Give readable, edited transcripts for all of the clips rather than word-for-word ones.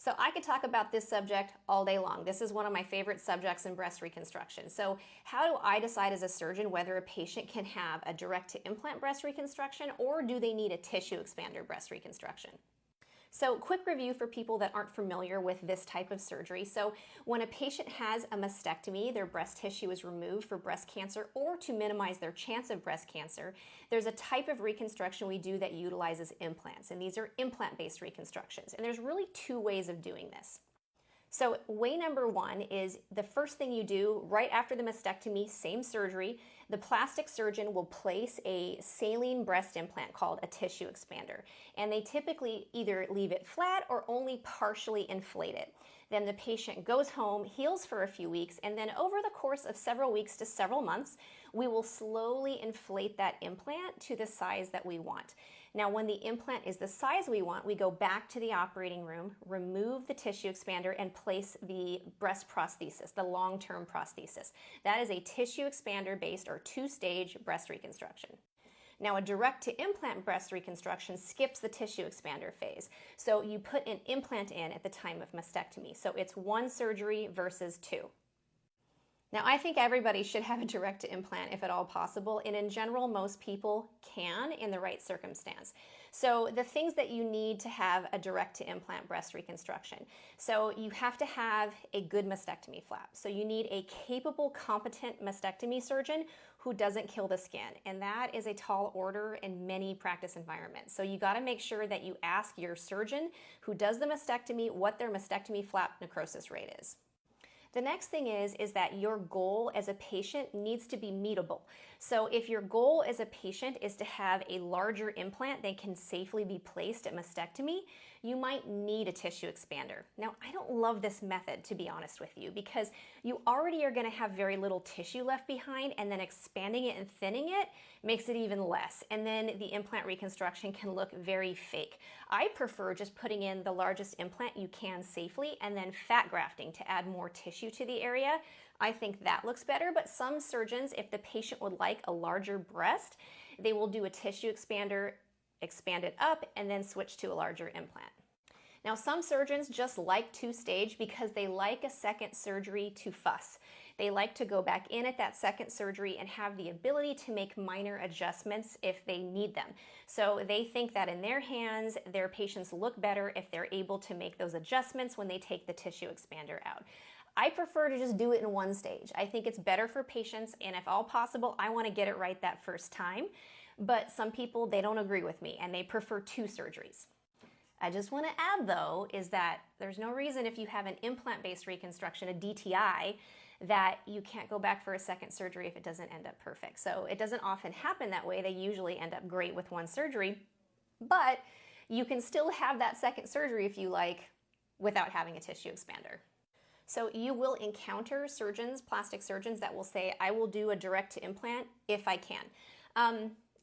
So I could talk about this subject all day long. This is one of my favorite subjects in breast reconstruction. So how do I decide as a surgeon whether a patient can have a direct to implant breast reconstruction or do they need a tissue expander breast reconstruction? So quick review for people that aren't familiar with this type of surgery. So when a patient has a mastectomy, their breast tissue is removed for breast cancer or to minimize their chance of breast cancer, there's a type of reconstruction we do that utilizes implants, and these are implant-based reconstructions. And there's really two ways of doing this. So way number one is the first thing you do right after the mastectomy, same surgery, the plastic surgeon will place a saline breast implant called a tissue expander. And they typically either leave it flat or only partially inflate it. Then the patient goes home, heals for a few weeks, and then over the course of several weeks to several months, we will slowly inflate that implant to the size that we want. Now, when the implant is the size we want, we go back to the operating room, remove the tissue expander, and place the breast prosthesis, the long-term prosthesis. That is a tissue expander-based or two-stage breast reconstruction. Now, a direct-to-implant breast reconstruction skips the tissue expander phase. So you put an implant in at the time of mastectomy. So it's one surgery versus two. Now, I think everybody should have a direct-to-implant if at all possible, and in general, most people can in the right circumstance. So the things that you need to have a direct-to-implant breast reconstruction. So you have to have a good mastectomy flap. So you need a capable, competent mastectomy surgeon who doesn't kill the skin, and that is a tall order in many practice environments. So you got to make sure that you ask your surgeon who does the mastectomy what their mastectomy flap necrosis rate is. The next thing is that your goal as a patient needs to be meetable. So if your goal as a patient is to have a larger implant that can safely be placed at mastectomy, you might need a tissue expander. Now, I don't love this method, to be honest with you, because you already are going to have very little tissue left behind, and then expanding it and thinning it makes it even less. And then the implant reconstruction can look very fake. I prefer just putting in the largest implant you can safely and then fat grafting to add more tissue to the area. I think that looks better, but some surgeons, if the patient would like a larger breast, they will do a tissue expander, expand it up, and then switch to a larger implant. Now, some surgeons just like two-stage because they like a second surgery to fuss. They like to go back in at that second surgery and have the ability to make minor adjustments if they need them. So they think that in their hands, their patients look better if they're able to make those adjustments when they take the tissue expander out. I prefer to just do it in one stage. I think it's better for patients, and if all possible, I want to get it right that first time. But some people, they don't agree with me, and they prefer two surgeries. I just want to add, though, is that there's no reason if you have an implant-based reconstruction, a DTI, that you can't go back for a second surgery if it doesn't end up perfect. So it doesn't often happen that way. They usually end up great with one surgery, but you can still have that second surgery if you like without having a tissue expander. So you will encounter surgeons, plastic surgeons, that will say, I will do a direct to implant if I can.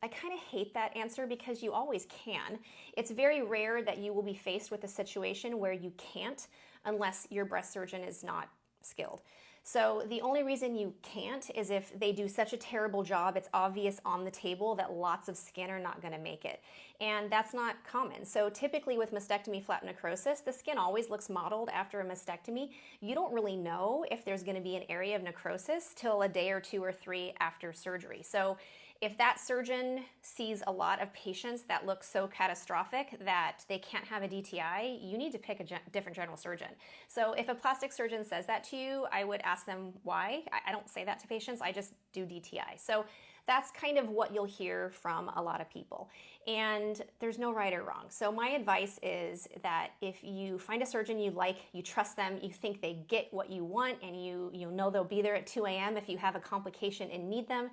I kind of hate that answer because you always can. It's very rare that you will be faced with a situation where you can't unless your breast surgeon is not skilled. So the only reason you can't is if they do such a terrible job, it's obvious on the table that lots of skin are not going to make it. And that's not common. So typically with mastectomy flap necrosis, the skin always looks mottled after a mastectomy. You don't really know if there's going to be an area of necrosis till a day or two or three after surgery. So if that surgeon sees a lot of patients that look so catastrophic that they can't have a DTI, you need to pick a different general surgeon. So if a plastic surgeon says that to you, I would ask them why. I don't say that to patients, I just do DTI. So that's kind of what you'll hear from a lot of people. And there's no right or wrong. So my advice is that if you find a surgeon you like, you trust them, you think they get what you want, and you know they'll be there at 2 a.m. if you have a complication and need them,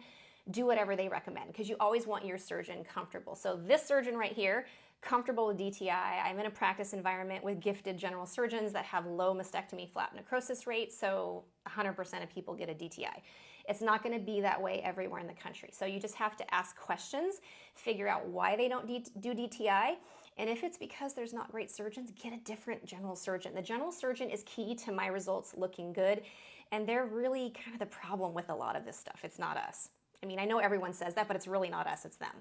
do whatever they recommend, because you always want your surgeon comfortable. So this surgeon right here, comfortable with DTI. I'm in a practice environment with gifted general surgeons that have low mastectomy flap necrosis rates, so 100% of people get a DTI. It's not going to be that way everywhere in the country. So you just have to ask questions, figure out why they don't do DTI, and if it's because there's not great surgeons, get a different general surgeon. The general surgeon is key to my results looking good, and they're really kind of the problem with a lot of this stuff. It's not us. I mean, I know everyone says that, but it's really not us, it's them.